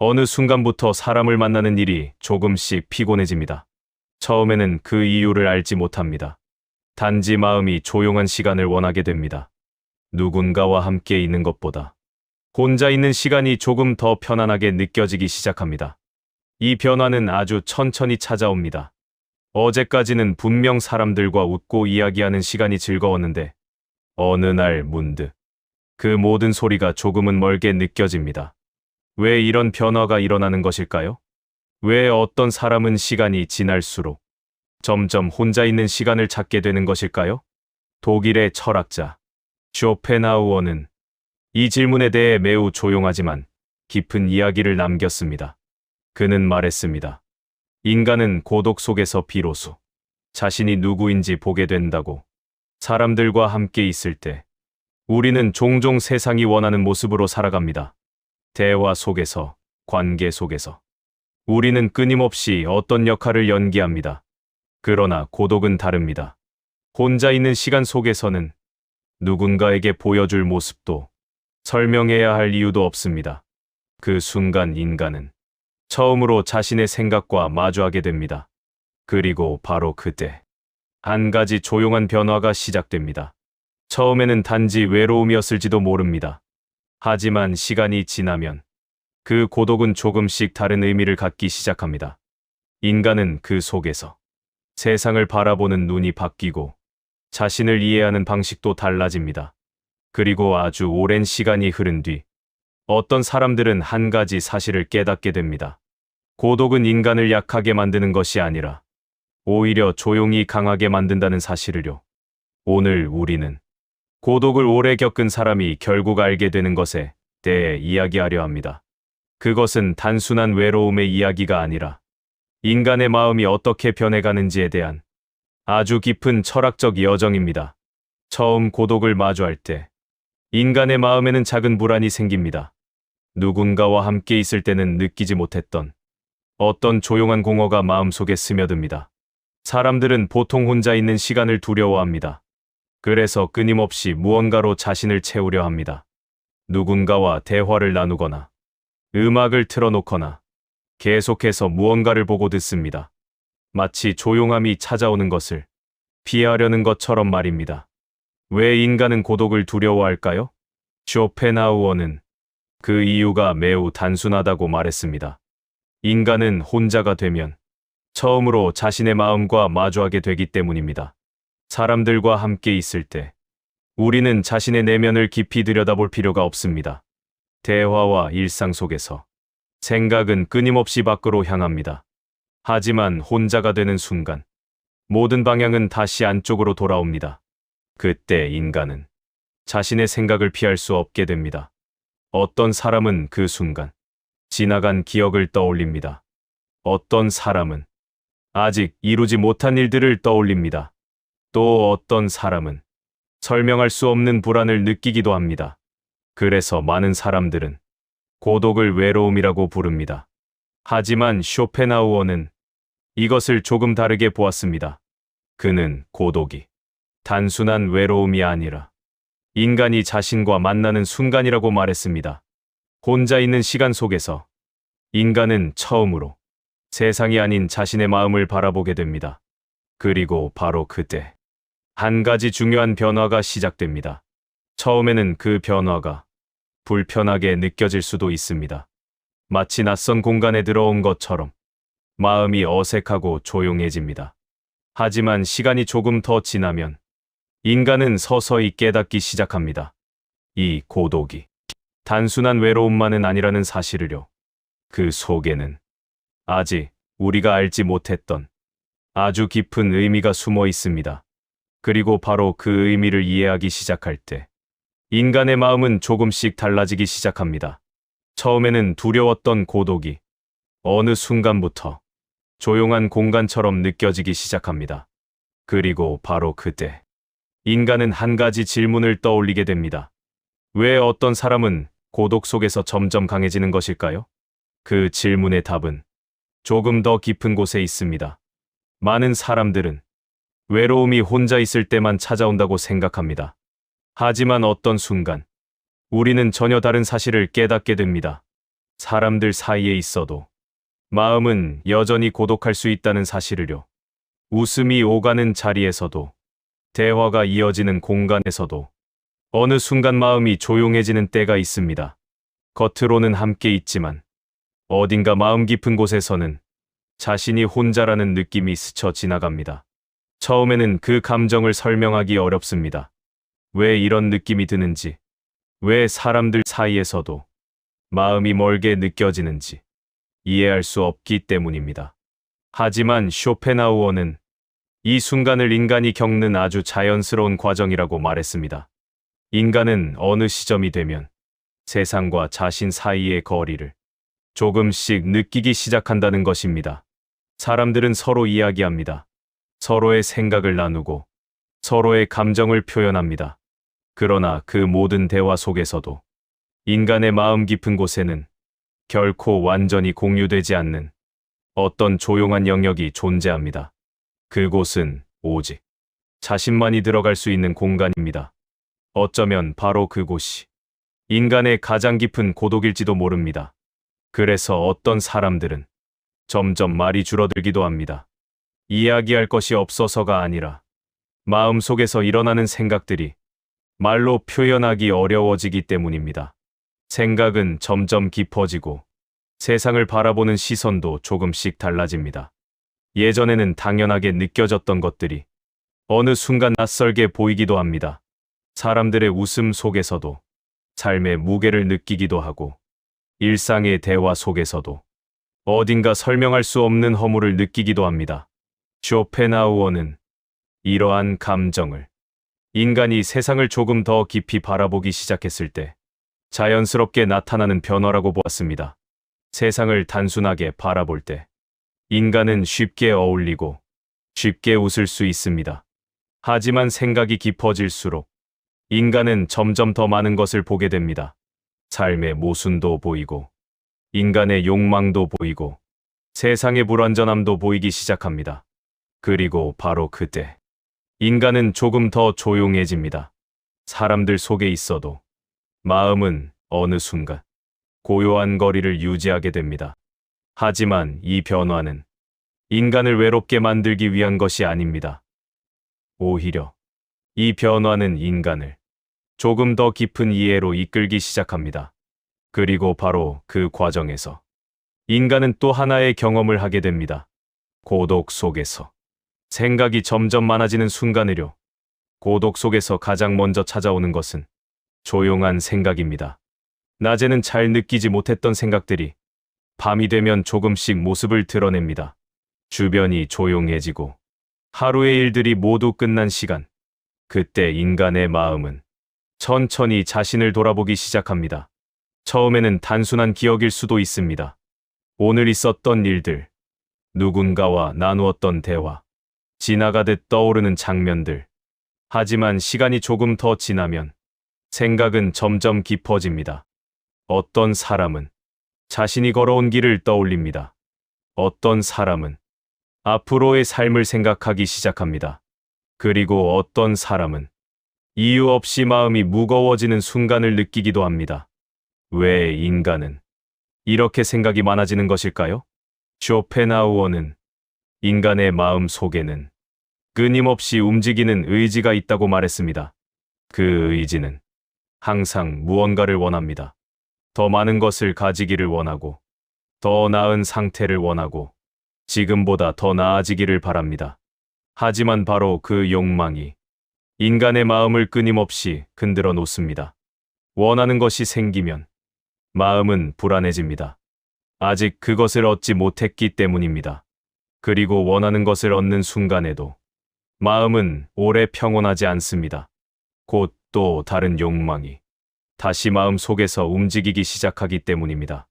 어느 순간부터 사람을 만나는 일이 조금씩 피곤해집니다. 처음에는 그 이유를 알지 못합니다. 단지 마음이 조용한 시간을 원하게 됩니다. 누군가와 함께 있는 것보다 혼자 있는 시간이 조금 더 편안하게 느껴지기 시작합니다. 이 변화는 아주 천천히 찾아옵니다. 어제까지는 분명 사람들과 웃고 이야기하는 시간이 즐거웠는데 어느 날 문득 그 모든 소리가 조금은 멀게 느껴집니다. 왜 이런 변화가 일어나는 것일까요? 왜 어떤 사람은 시간이 지날수록 점점 혼자 있는 시간을 찾게 되는 것일까요? 독일의 철학자 쇼펜하우어는 이 질문에 대해 매우 조용하지만 깊은 이야기를 남겼습니다. 그는 말했습니다. 인간은 고독 속에서 비로소 자신이 누구인지 보게 된다고. 사람들과 함께 있을 때 우리는 종종 세상이 원하는 모습으로 살아갑니다. 대화 속에서, 관계 속에서 우리는 끊임없이 어떤 역할을 연기합니다. 그러나 고독은 다릅니다. 혼자 있는 시간 속에서는 누군가에게 보여줄 모습도 설명해야 할 이유도 없습니다. 그 순간 인간은 처음으로 자신의 생각과 마주하게 됩니다. 그리고 바로 그때 한 가지 조용한 변화가 시작됩니다. 처음에는 단지 외로움이었을지도 모릅니다. 하지만 시간이 지나면 그 고독은 조금씩 다른 의미를 갖기 시작합니다. 인간은 그 속에서 세상을 바라보는 눈이 바뀌고 자신을 이해하는 방식도 달라집니다. 그리고 아주 오랜 시간이 흐른 뒤 어떤 사람들은 한 가지 사실을 깨닫게 됩니다. 고독은 인간을 약하게 만드는 것이 아니라 오히려 조용히 강하게 만든다는 사실을요. 오늘 우리는 고독을 오래 겪은 사람이 결국 알게 되는 것에 대해 이야기하려 합니다. 그것은 단순한 외로움의 이야기가 아니라 인간의 마음이 어떻게 변해가는지에 대한 아주 깊은 철학적 여정입니다. 처음 고독을 마주할 때 인간의 마음에는 작은 불안이 생깁니다. 누군가와 함께 있을 때는 느끼지 못했던 어떤 조용한 공허가 마음속에 스며듭니다. 사람들은 보통 혼자 있는 시간을 두려워합니다. 그래서 끊임없이 무언가로 자신을 채우려 합니다. 누군가와 대화를 나누거나 음악을 틀어놓거나 계속해서 무언가를 보고 듣습니다. 마치 조용함이 찾아오는 것을 피하려는 것처럼 말입니다. 왜 인간은 고독을 두려워할까요? 쇼펜하우어는 그 이유가 매우 단순하다고 말했습니다. 인간은 혼자가 되면 처음으로 자신의 마음과 마주하게 되기 때문입니다. 사람들과 함께 있을 때 우리는 자신의 내면을 깊이 들여다볼 필요가 없습니다. 대화와 일상 속에서 생각은 끊임없이 밖으로 향합니다. 하지만 혼자가 되는 순간 모든 방향은 다시 안쪽으로 돌아옵니다. 그때 인간은 자신의 생각을 피할 수 없게 됩니다. 어떤 사람은 그 순간 지나간 기억을 떠올립니다. 어떤 사람은 아직 이루지 못한 일들을 떠올립니다. 또 어떤 사람은 설명할 수 없는 불안을 느끼기도 합니다. 그래서 많은 사람들은 고독을 외로움이라고 부릅니다. 하지만 쇼펜하우어는 이것을 조금 다르게 보았습니다. 그는 고독이 단순한 외로움이 아니라 인간이 자신과 만나는 순간이라고 말했습니다. 혼자 있는 시간 속에서 인간은 처음으로 세상이 아닌 자신의 마음을 바라보게 됩니다. 그리고 바로 그때 한 가지 중요한 변화가 시작됩니다. 처음에는 그 변화가 불편하게 느껴질 수도 있습니다. 마치 낯선 공간에 들어온 것처럼 마음이 어색하고 조용해집니다. 하지만 시간이 조금 더 지나면 인간은 서서히 깨닫기 시작합니다. 이 고독이 단순한 외로움만은 아니라는 사실을요. 그 속에는 아직 우리가 알지 못했던 아주 깊은 의미가 숨어 있습니다. 그리고 바로 그 의미를 이해하기 시작할 때 인간의 마음은 조금씩 달라지기 시작합니다. 처음에는 두려웠던 고독이 어느 순간부터 조용한 공간처럼 느껴지기 시작합니다. 그리고 바로 그때 인간은 한 가지 질문을 떠올리게 됩니다. 왜 어떤 사람은 고독 속에서 점점 강해지는 것일까요? 그 질문의 답은 조금 더 깊은 곳에 있습니다. 많은 사람들은 외로움이 혼자 있을 때만 찾아온다고 생각합니다. 하지만 어떤 순간 우리는 전혀 다른 사실을 깨닫게 됩니다. 사람들 사이에 있어도 마음은 여전히 고독할 수 있다는 사실을요. 웃음이 오가는 자리에서도, 대화가 이어지는 공간에서도 어느 순간 마음이 조용해지는 때가 있습니다. 겉으로는 함께 있지만 어딘가 마음 깊은 곳에서는 자신이 혼자라는 느낌이 스쳐 지나갑니다. 처음에는 그 감정을 설명하기 어렵습니다. 왜 이런 느낌이 드는지, 왜 사람들 사이에서도 마음이 멀게 느껴지는지 이해할 수 없기 때문입니다. 하지만 쇼펜하우어는 이 순간을 인간이 겪는 아주 자연스러운 과정이라고 말했습니다. 인간은 어느 시점이 되면 세상과 자신 사이의 거리를 조금씩 느끼기 시작한다는 것입니다. 사람들은 서로 이야기합니다. 서로의 생각을 나누고 서로의 감정을 표현합니다. 그러나 그 모든 대화 속에서도 인간의 마음 깊은 곳에는 결코 완전히 공유되지 않는 어떤 조용한 영역이 존재합니다. 그곳은 오직 자신만이 들어갈 수 있는 공간입니다. 어쩌면 바로 그곳이 인간의 가장 깊은 고독일지도 모릅니다. 그래서 어떤 사람들은 점점 말이 줄어들기도 합니다. 이야기할 것이 없어서가 아니라 마음속에서 일어나는 생각들이 말로 표현하기 어려워지기 때문입니다. 생각은 점점 깊어지고 세상을 바라보는 시선도 조금씩 달라집니다. 예전에는 당연하게 느껴졌던 것들이 어느 순간 낯설게 보이기도 합니다. 사람들의 웃음 속에서도 삶의 무게를 느끼기도 하고 일상의 대화 속에서도 어딘가 설명할 수 없는 허물을 느끼기도 합니다. 쇼펜하우어는 이러한 감정을 인간이 세상을 조금 더 깊이 바라보기 시작했을 때 자연스럽게 나타나는 변화라고 보았습니다. 세상을 단순하게 바라볼 때 인간은 쉽게 어울리고 쉽게 웃을 수 있습니다. 하지만 생각이 깊어질수록 인간은 점점 더 많은 것을 보게 됩니다. 삶의 모순도 보이고 인간의 욕망도 보이고 세상의 불완전함도 보이기 시작합니다. 그리고 바로 그때 인간은 조금 더 조용해집니다. 사람들 속에 있어도 마음은 어느 순간 고요한 거리를 유지하게 됩니다. 하지만 이 변화는 인간을 외롭게 만들기 위한 것이 아닙니다. 오히려 이 변화는 인간을 조금 더 깊은 이해로 이끌기 시작합니다. 그리고 바로 그 과정에서 인간은 또 하나의 경험을 하게 됩니다. 고독 속에서 생각이 점점 많아지는 순간을요. 고독 속에서 가장 먼저 찾아오는 것은 조용한 생각입니다. 낮에는 잘 느끼지 못했던 생각들이 밤이 되면 조금씩 모습을 드러냅니다. 주변이 조용해지고 하루의 일들이 모두 끝난 시간. 그때 인간의 마음은 천천히 자신을 돌아보기 시작합니다. 처음에는 단순한 기억일 수도 있습니다. 오늘 있었던 일들, 누군가와 나누었던 대화, 지나가듯 떠오르는 장면들. 하지만 시간이 조금 더 지나면 생각은 점점 깊어집니다. 어떤 사람은 자신이 걸어온 길을 떠올립니다. 어떤 사람은 앞으로의 삶을 생각하기 시작합니다. 그리고 어떤 사람은 이유 없이 마음이 무거워지는 순간을 느끼기도 합니다. 왜 인간은 이렇게 생각이 많아지는 것일까요? 쇼펜하우어는 인간의 마음 속에는 끊임없이 움직이는 의지가 있다고 말했습니다. 그 의지는 항상 무언가를 원합니다. 더 많은 것을 가지기를 원하고, 더 나은 상태를 원하고, 지금보다 더 나아지기를 바랍니다. 하지만 바로 그 욕망이 인간의 마음을 끊임없이 흔들어 놓습니다. 원하는 것이 생기면 마음은 불안해집니다. 아직 그것을 얻지 못했기 때문입니다. 그리고 원하는 것을 얻는 순간에도 마음은 오래 평온하지 않습니다. 곧 또 다른 욕망이 다시 마음 속에서 움직이기 시작하기 때문입니다.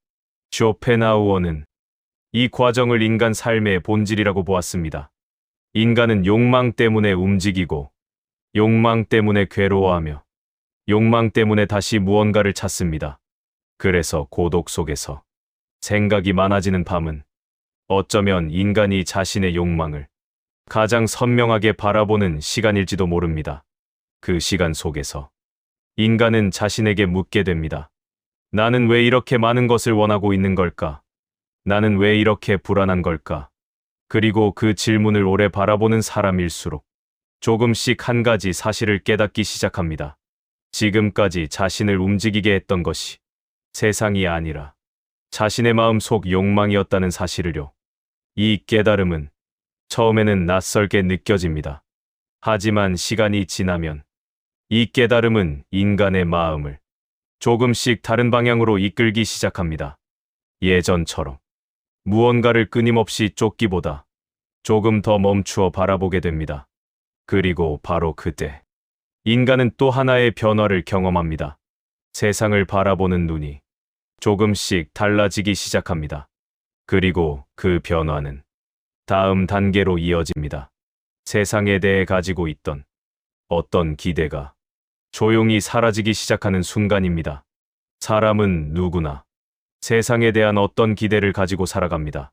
쇼펜하우어는 이 과정을 인간 삶의 본질이라고 보았습니다. 인간은 욕망 때문에 움직이고, 욕망 때문에 괴로워하며, 욕망 때문에 다시 무언가를 찾습니다. 그래서 고독 속에서 생각이 많아지는 밤은 어쩌면 인간이 자신의 욕망을 가장 선명하게 바라보는 시간일지도 모릅니다. 그 시간 속에서 인간은 자신에게 묻게 됩니다. 나는 왜 이렇게 많은 것을 원하고 있는 걸까? 나는 왜 이렇게 불안한 걸까? 그리고 그 질문을 오래 바라보는 사람일수록 조금씩 한 가지 사실을 깨닫기 시작합니다. 지금까지 자신을 움직이게 했던 것이 세상이 아니라 자신의 마음속 욕망이었다는 사실을요. 이 깨달음은 처음에는 낯설게 느껴집니다. 하지만 시간이 지나면 이 깨달음은 인간의 마음을 조금씩 다른 방향으로 이끌기 시작합니다. 예전처럼 무언가를 끊임없이 쫓기보다 조금 더 멈추어 바라보게 됩니다. 그리고 바로 그때 인간은 또 하나의 변화를 경험합니다. 세상을 바라보는 눈이 조금씩 달라지기 시작합니다. 그리고 그 변화는 다음 단계로 이어집니다. 세상에 대해 가지고 있던 어떤 기대가 조용히 사라지기 시작하는 순간입니다. 사람은 누구나 세상에 대한 어떤 기대를 가지고 살아갑니다.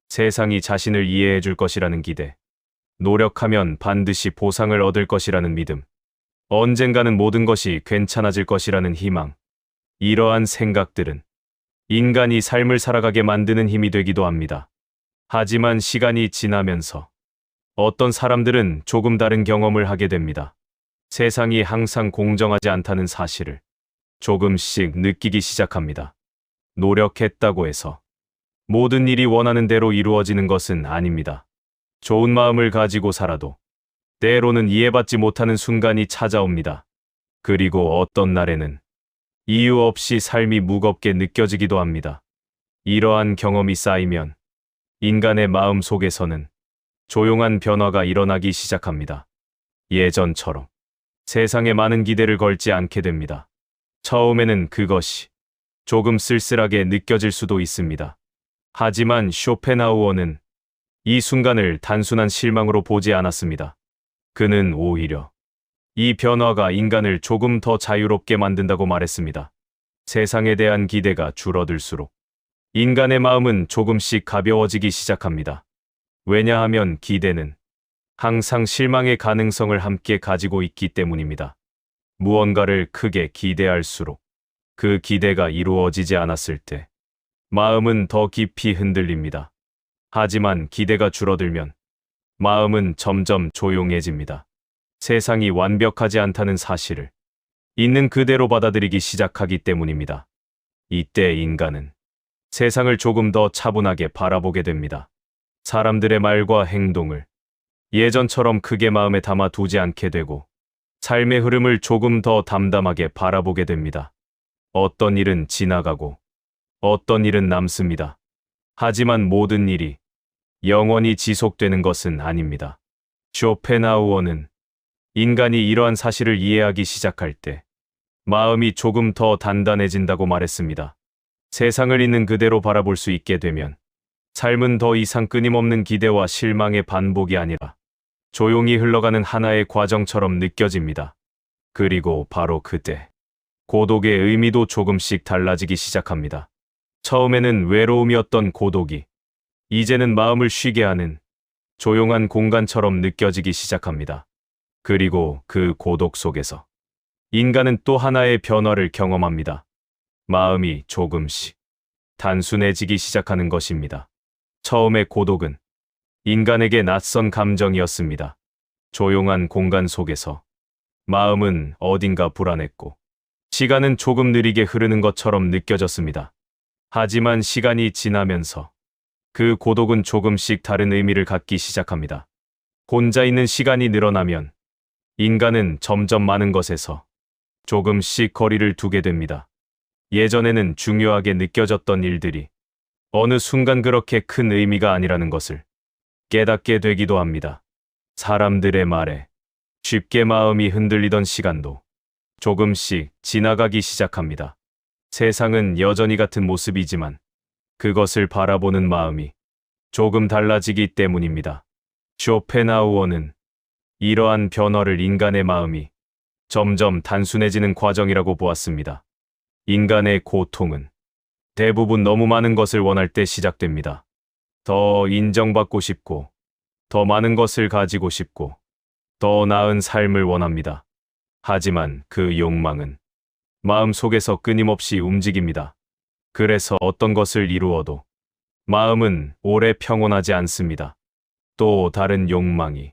세상이 자신을 이해해 줄 것이라는 기대, 노력하면 반드시 보상을 얻을 것이라는 믿음, 언젠가는 모든 것이 괜찮아질 것이라는 희망. 이러한 생각들은 인간이 삶을 살아가게 만드는 힘이 되기도 합니다. 하지만 시간이 지나면서 어떤 사람들은 조금 다른 경험을 하게 됩니다. 세상이 항상 공정하지 않다는 사실을 조금씩 느끼기 시작합니다. 노력했다고 해서 모든 일이 원하는 대로 이루어지는 것은 아닙니다. 좋은 마음을 가지고 살아도 때로는 이해받지 못하는 순간이 찾아옵니다. 그리고 어떤 날에는 이유 없이 삶이 무겁게 느껴지기도 합니다. 이러한 경험이 쌓이면 인간의 마음 속에서는 조용한 변화가 일어나기 시작합니다. 예전처럼 세상에 많은 기대를 걸지 않게 됩니다. 처음에는 그것이 조금 쓸쓸하게 느껴질 수도 있습니다. 하지만 쇼펜하우어는 이 순간을 단순한 실망으로 보지 않았습니다. 그는 오히려 이 변화가 인간을 조금 더 자유롭게 만든다고 말했습니다. 세상에 대한 기대가 줄어들수록 인간의 마음은 조금씩 가벼워지기 시작합니다. 왜냐하면 기대는 항상 실망의 가능성을 함께 가지고 있기 때문입니다. 무언가를 크게 기대할수록 그 기대가 이루어지지 않았을 때 마음은 더 깊이 흔들립니다. 하지만 기대가 줄어들면 마음은 점점 조용해집니다. 세상이 완벽하지 않다는 사실을 있는 그대로 받아들이기 시작하기 때문입니다. 이때 인간은 세상을 조금 더 차분하게 바라보게 됩니다. 사람들의 말과 행동을 예전처럼 크게 마음에 담아 두지 않게 되고 삶의 흐름을 조금 더 담담하게 바라보게 됩니다. 어떤 일은 지나가고 어떤 일은 남습니다. 하지만 모든 일이 영원히 지속되는 것은 아닙니다. 쇼펜하우어는 인간이 이러한 사실을 이해하기 시작할 때 마음이 조금 더 단단해진다고 말했습니다. 세상을 있는 그대로 바라볼 수 있게 되면 삶은 더 이상 끊임없는 기대와 실망의 반복이 아니라 조용히 흘러가는 하나의 과정처럼 느껴집니다. 그리고 바로 그때 고독의 의미도 조금씩 달라지기 시작합니다. 처음에는 외로움이었던 고독이 이제는 마음을 쉬게 하는 조용한 공간처럼 느껴지기 시작합니다. 그리고 그 고독 속에서 인간은 또 하나의 변화를 경험합니다. 마음이 조금씩 단순해지기 시작하는 것입니다. 처음의 고독은 인간에게 낯선 감정이었습니다. 조용한 공간 속에서 마음은 어딘가 불안했고 시간은 조금 느리게 흐르는 것처럼 느껴졌습니다. 하지만 시간이 지나면서 그 고독은 조금씩 다른 의미를 갖기 시작합니다. 혼자 있는 시간이 늘어나면 인간은 점점 많은 것에서 조금씩 거리를 두게 됩니다. 예전에는 중요하게 느껴졌던 일들이 어느 순간 그렇게 큰 의미가 아니라는 것을 깨닫게 되기도 합니다. 사람들의 말에 쉽게 마음이 흔들리던 시간도 조금씩 지나가기 시작합니다. 세상은 여전히 같은 모습이지만 그것을 바라보는 마음이 조금 달라지기 때문입니다. 쇼펜하우어는 이러한 변화를 인간의 마음이 점점 단순해지는 과정이라고 보았습니다. 인간의 고통은 대부분 너무 많은 것을 원할 때 시작됩니다. 더 인정받고 싶고, 더 많은 것을 가지고 싶고, 더 나은 삶을 원합니다. 하지만 그 욕망은 마음 속에서 끊임없이 움직입니다. 그래서 어떤 것을 이루어도 마음은 오래 평온하지 않습니다. 또 다른 욕망이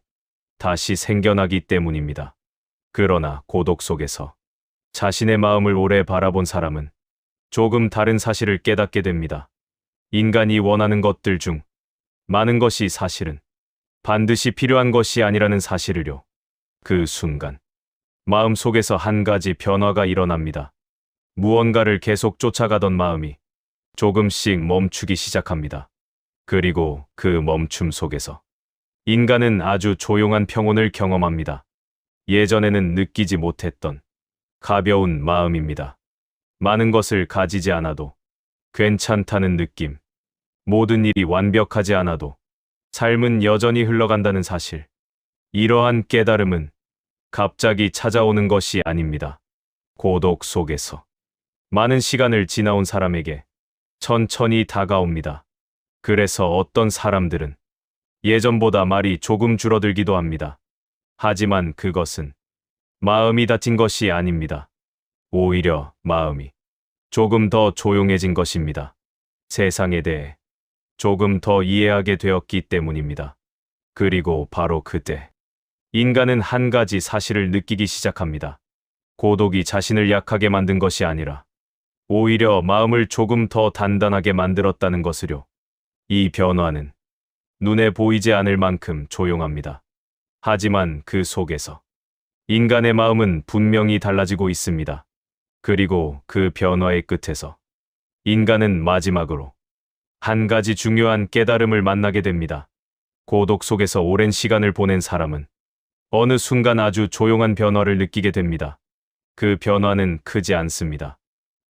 다시 생겨나기 때문입니다. 그러나 고독 속에서 자신의 마음을 오래 바라본 사람은 조금 다른 사실을 깨닫게 됩니다. 인간이 원하는 것들 중 많은 것이 사실은 반드시 필요한 것이 아니라는 사실을요. 그 순간 마음 속에서 한 가지 변화가 일어납니다. 무언가를 계속 쫓아가던 마음이 조금씩 멈추기 시작합니다. 그리고 그 멈춤 속에서 인간은 아주 조용한 평온을 경험합니다. 예전에는 느끼지 못했던 가벼운 마음입니다. 많은 것을 가지지 않아도 괜찮다는 느낌, 모든 일이 완벽하지 않아도 삶은 여전히 흘러간다는 사실. 이러한 깨달음은 갑자기 찾아오는 것이 아닙니다. 고독 속에서 많은 시간을 지나온 사람에게 천천히 다가옵니다. 그래서 어떤 사람들은 예전보다 말이 조금 줄어들기도 합니다. 하지만 그것은 마음이 다친 것이 아닙니다. 오히려 마음이 조금 더 조용해진 것입니다. 세상에 대해 조금 더 이해하게 되었기 때문입니다. 그리고 바로 그때 인간은 한 가지 사실을 느끼기 시작합니다. 고독이 자신을 약하게 만든 것이 아니라 오히려 마음을 조금 더 단단하게 만들었다는 것을요. 이 변화는 눈에 보이지 않을 만큼 조용합니다. 하지만 그 속에서 인간의 마음은 분명히 달라지고 있습니다. 그리고 그 변화의 끝에서 인간은 마지막으로 한 가지 중요한 깨달음을 만나게 됩니다. 고독 속에서 오랜 시간을 보낸 사람은 어느 순간 아주 조용한 변화를 느끼게 됩니다. 그 변화는 크지 않습니다.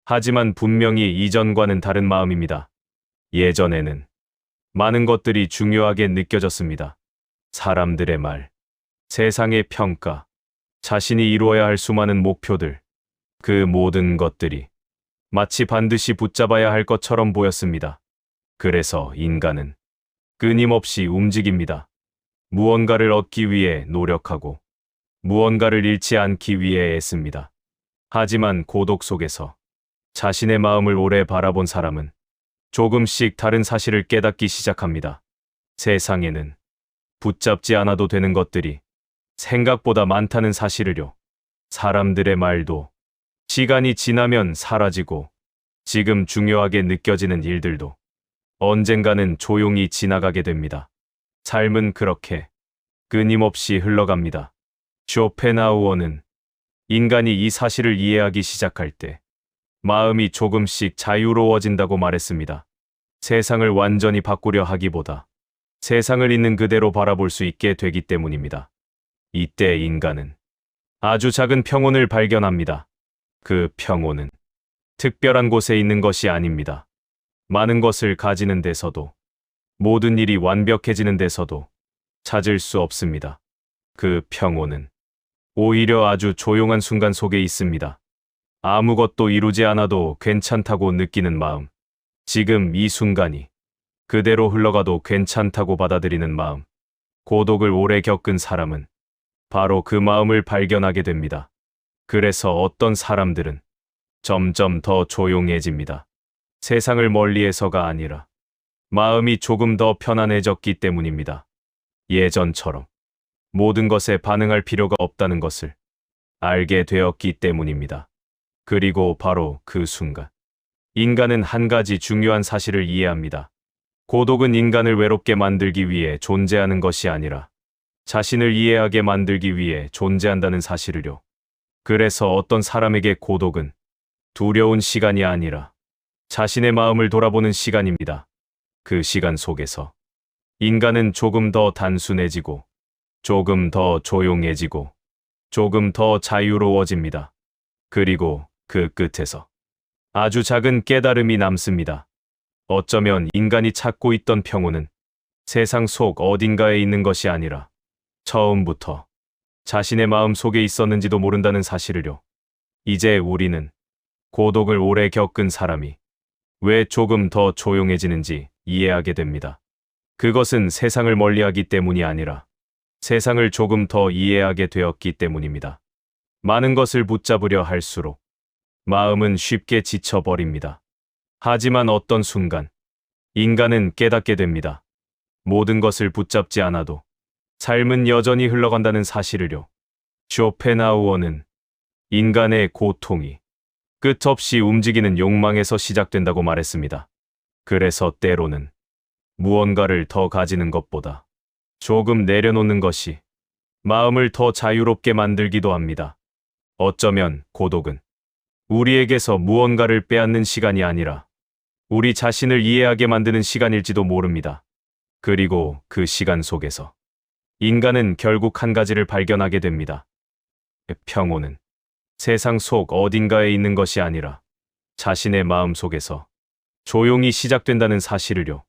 하지만 분명히 이전과는 다른 마음입니다. 예전에는 많은 것들이 중요하게 느껴졌습니다. 사람들의 말, 세상의 평가, 자신이 이루어야 할 수많은 목표들, 그 모든 것들이 마치 반드시 붙잡아야 할 것처럼 보였습니다. 그래서 인간은 끊임없이 움직입니다. 무언가를 얻기 위해 노력하고 무언가를 잃지 않기 위해 애씁니다. 하지만 고독 속에서 자신의 마음을 오래 바라본 사람은 조금씩 다른 사실을 깨닫기 시작합니다. 세상에는 붙잡지 않아도 되는 것들이 생각보다 많다는 사실을요. 사람들의 말도 시간이 지나면 사라지고 지금 중요하게 느껴지는 일들도 언젠가는 조용히 지나가게 됩니다. 삶은 그렇게 끊임없이 흘러갑니다. 쇼펜하우어는 인간이 이 사실을 이해하기 시작할 때 마음이 조금씩 자유로워진다고 말했습니다. 세상을 완전히 바꾸려 하기보다 세상을 있는 그대로 바라볼 수 있게 되기 때문입니다. 이때 인간은 아주 작은 평온을 발견합니다. 그 평온은 특별한 곳에 있는 것이 아닙니다. 많은 것을 가지는 데서도 모든 일이 완벽해지는 데서도 찾을 수 없습니다. 그 평온은 오히려 아주 조용한 순간 속에 있습니다. 아무것도 이루지 않아도 괜찮다고 느끼는 마음. 지금 이 순간이 그대로 흘러가도 괜찮다고 받아들이는 마음. 고독을 오래 겪은 사람은 바로 그 마음을 발견하게 됩니다. 그래서 어떤 사람들은 점점 더 조용해집니다. 세상을 멀리해서가 아니라 마음이 조금 더 편안해졌기 때문입니다. 예전처럼 모든 것에 반응할 필요가 없다는 것을 알게 되었기 때문입니다. 그리고 바로 그 순간 인간은 한 가지 중요한 사실을 이해합니다. 고독은 인간을 외롭게 만들기 위해 존재하는 것이 아니라 자신을 이해하게 만들기 위해 존재한다는 사실을요. 그래서 어떤 사람에게 고독은 두려운 시간이 아니라 자신의 마음을 돌아보는 시간입니다. 그 시간 속에서 인간은 조금 더 단순해지고 조금 더 조용해지고 조금 더 자유로워집니다. 그리고 그 끝에서 아주 작은 깨달음이 남습니다. 어쩌면 인간이 찾고 있던 평온은 세상 속 어딘가에 있는 것이 아니라 처음부터 자신의 마음 속에 있었는지도 모른다는 사실을요. 이제 우리는 고독을 오래 겪은 사람이 왜 조금 더 조용해지는지 이해하게 됩니다. 그것은 세상을 멀리하기 때문이 아니라 세상을 조금 더 이해하게 되었기 때문입니다. 많은 것을 붙잡으려 할수록 마음은 쉽게 지쳐버립니다. 하지만 어떤 순간, 인간은 깨닫게 됩니다. 모든 것을 붙잡지 않아도 삶은 여전히 흘러간다는 사실을요. 쇼펜하우어는 인간의 고통이 끝없이 움직이는 욕망에서 시작된다고 말했습니다. 그래서 때로는 무언가를 더 가지는 것보다 조금 내려놓는 것이 마음을 더 자유롭게 만들기도 합니다. 어쩌면 고독은 우리에게서 무언가를 빼앗는 시간이 아니라 우리 자신을 이해하게 만드는 시간일지도 모릅니다. 그리고 그 시간 속에서 인간은 결국 한 가지를 발견하게 됩니다. 평온은 세상 속 어딘가에 있는 것이 아니라 자신의 마음 속에서 조용히 시작된다는 사실을요.